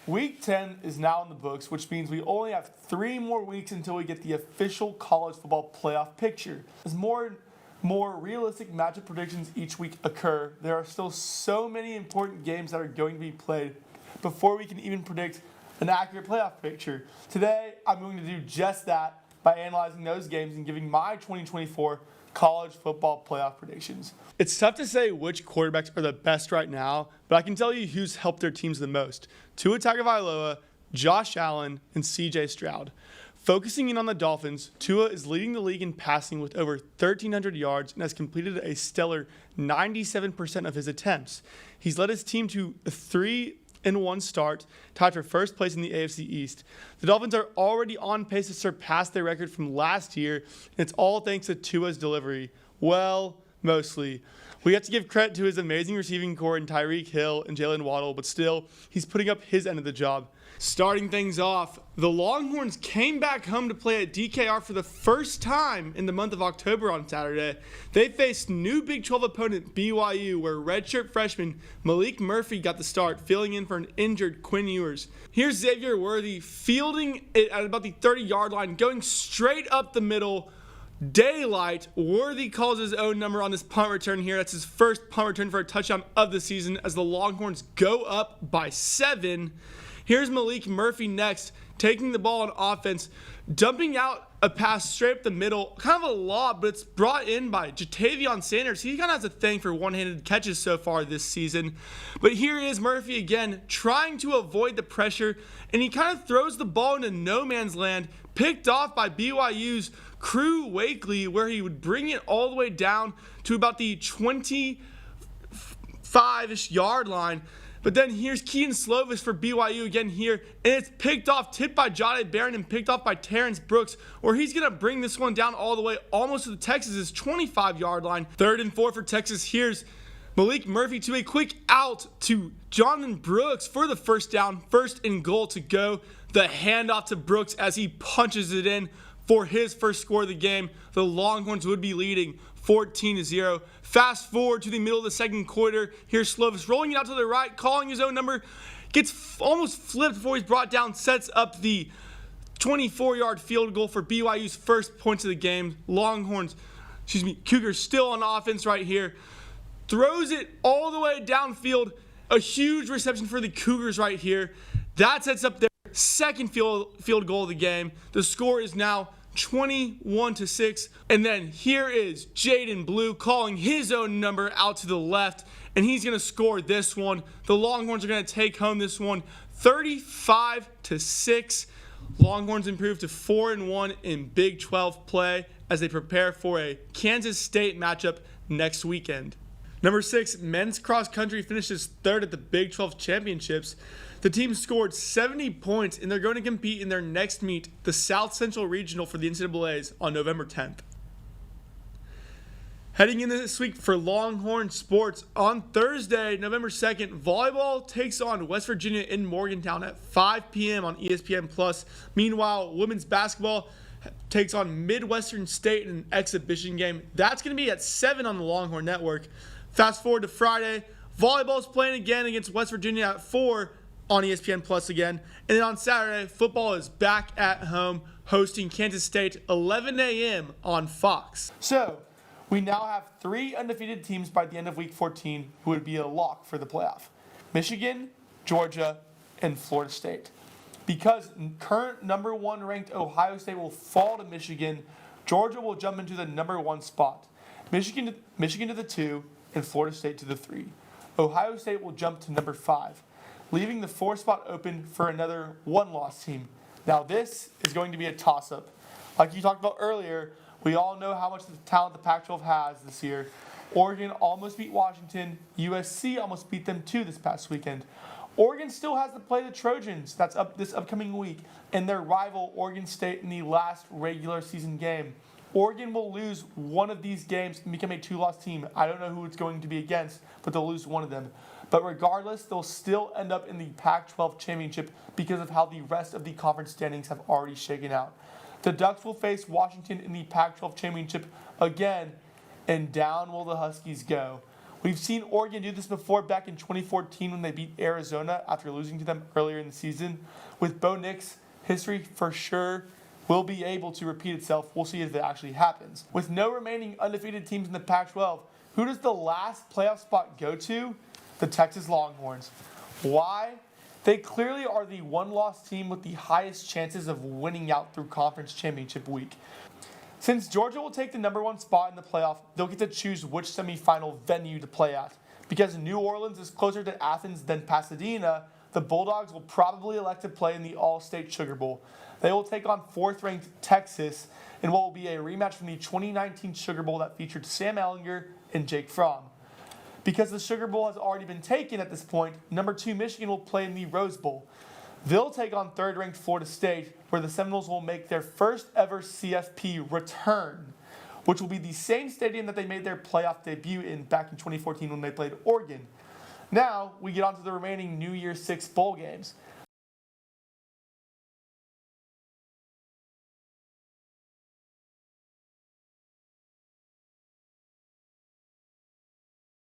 Week 10 is now in the books, which means we only have 3 more weeks until we get the official college football playoff picture. As more realistic matchup predictions each week occur, there are still so many important games that are going to be played before we can even predict an accurate playoff picture. Today, I'm going to do just that by analyzing those games and giving my 2024 college football playoff predictions. It's tough to say which quarterbacks are the best right now, but I can tell you who's helped their teams the most. Tua Tagovailoa, Josh Allen, and CJ Stroud. Focusing in on the Dolphins, Tua is leading the league in passing with over 1,300 yards and has completed a stellar 97% of his attempts. He's led his team to a 3-1 start, tied for first place in the AFC East. The Dolphins are already on pace to surpass their record from last year, and it's all thanks to Tua's delivery. Well, mostly. We have to give credit to his amazing receiving core in Tyreek Hill and Jalen Waddle, but still, he's putting up his end of the job. Starting things off, the Longhorns came back home to play at DKR for the first time in the month of October on Saturday. They faced new Big 12 opponent BYU, where redshirt freshman Malik Murphy got the start, filling in for an injured Quinn Ewers. Here's Xavier Worthy fielding it at about the 30-yard line, going straight up the middle. Daylight. Worthy calls his own number on this punt return here. That's his first punt return for a touchdown of the season as the Longhorns go up by 7. Here's Malik Murphy next, taking the ball on offense, dumping out a pass straight up the middle. Kind of a lob, but it's brought in by Jatavion Sanders. He kind of has a thing for one-handed catches so far this season. But here is Murphy again, trying to avoid the pressure, and he kind of throws the ball into no man's land, picked off by BYU's Crew Wakely, where he would bring it all the way down to about the 25-ish yard line. But then here's Keaton Slovis for BYU again here, and it's picked off, tipped by Jahdae Barron and picked off by Terrence Brooks, where he's going to bring this one down all the way almost to the Texas' 25-yard line. 3rd and 4 for Texas. Here's Malik Murphy to a quick out to Jonathan Brooks for the first down, 1st and goal to go. The handoff to Brooks as he punches it in for his first score of the game. The Longhorns would be leading 14-0. Fast forward to the middle of the second quarter. Here's Slovis rolling it out to the right, calling his own number. Gets almost flipped before he's brought down. Sets up the 24-yard field goal for BYU's first points of the game. Cougars still on offense right here. Throws it all the way downfield. A huge reception for the Cougars right here. That sets up their second field goal of the game. The score is now 21-6. And then here is Jaden Blue calling his own number out to the left, and he's going to score this one. The Longhorns are going to take home this one 35-6. Longhorns improve to 4-1 in Big 12 play as they prepare for a Kansas State matchup next weekend. Number 6, men's cross country finishes 3rd at the Big 12 championships. The team scored 70 points, and they're going to compete in their next meet, the South Central Regional for the NCAAs, on November 10th. Heading into this week for Longhorn sports, on Thursday, November 2nd, volleyball takes on West Virginia in Morgantown at 5 p.m. on ESPN+. Meanwhile, women's basketball takes on Midwestern State in an exhibition game. That's going to be at 7 on the Longhorn Network. Fast forward to Friday, volleyball's playing again against West Virginia at 4 on ESPN+ again. And then on Saturday, football is back at home hosting Kansas State 11 a.m. on Fox. So, we now have 3 undefeated teams by the end of Week 14 who would be a lock for the playoff. Michigan, Georgia, and Florida State. Because current number 1 ranked Ohio State will fall to Michigan, Georgia will jump into the number 1 spot. Michigan to the 2, and Florida State to the 3. Ohio State will jump to number 5, leaving the 4th spot open for another 1-loss team. Now this is going to be a toss-up. Like you talked about earlier, we all know how much talent the Pac-12 has this year. Oregon almost beat Washington. USC almost beat them too this past weekend. Oregon still has to play the Trojans. That's up this upcoming week, and their rival Oregon State in the last regular season game. Oregon will lose one of these games and become a 2-loss team. I don't know who it's going to be against, but they'll lose one of them. But regardless, they'll still end up in the Pac-12 championship because of how the rest of the conference standings have already shaken out. The Ducks will face Washington in the Pac-12 championship again, and down will the Huskies go. We've seen Oregon do this before back in 2014 when they beat Arizona after losing to them earlier in the season. With Bo Nix, history for sure will be able to repeat itself. We'll see if it actually happens. With no remaining undefeated teams in the Pac-12, who does the last playoff spot go to? The Texas Longhorns. Why? They clearly are the one-loss team with the highest chances of winning out through conference championship week. Since Georgia will take the number 1 spot in the playoff, they'll get to choose which semifinal venue to play at. Because New Orleans is closer to Athens than Pasadena, the Bulldogs will probably elect to play in the All-State Sugar Bowl. They will take on 4th-ranked Texas in what will be a rematch from the 2019 Sugar Bowl that featured Sam Ehlinger and Jake Fromm. Because the Sugar Bowl has already been taken at this point, number 2 Michigan will play in the Rose Bowl. They'll take on 3rd-ranked Florida State, where the Seminoles will make their first ever CFP return, which will be the same stadium that they made their playoff debut in back in 2014 when they played Oregon. Now, we get on to the remaining New Year's Six bowl games.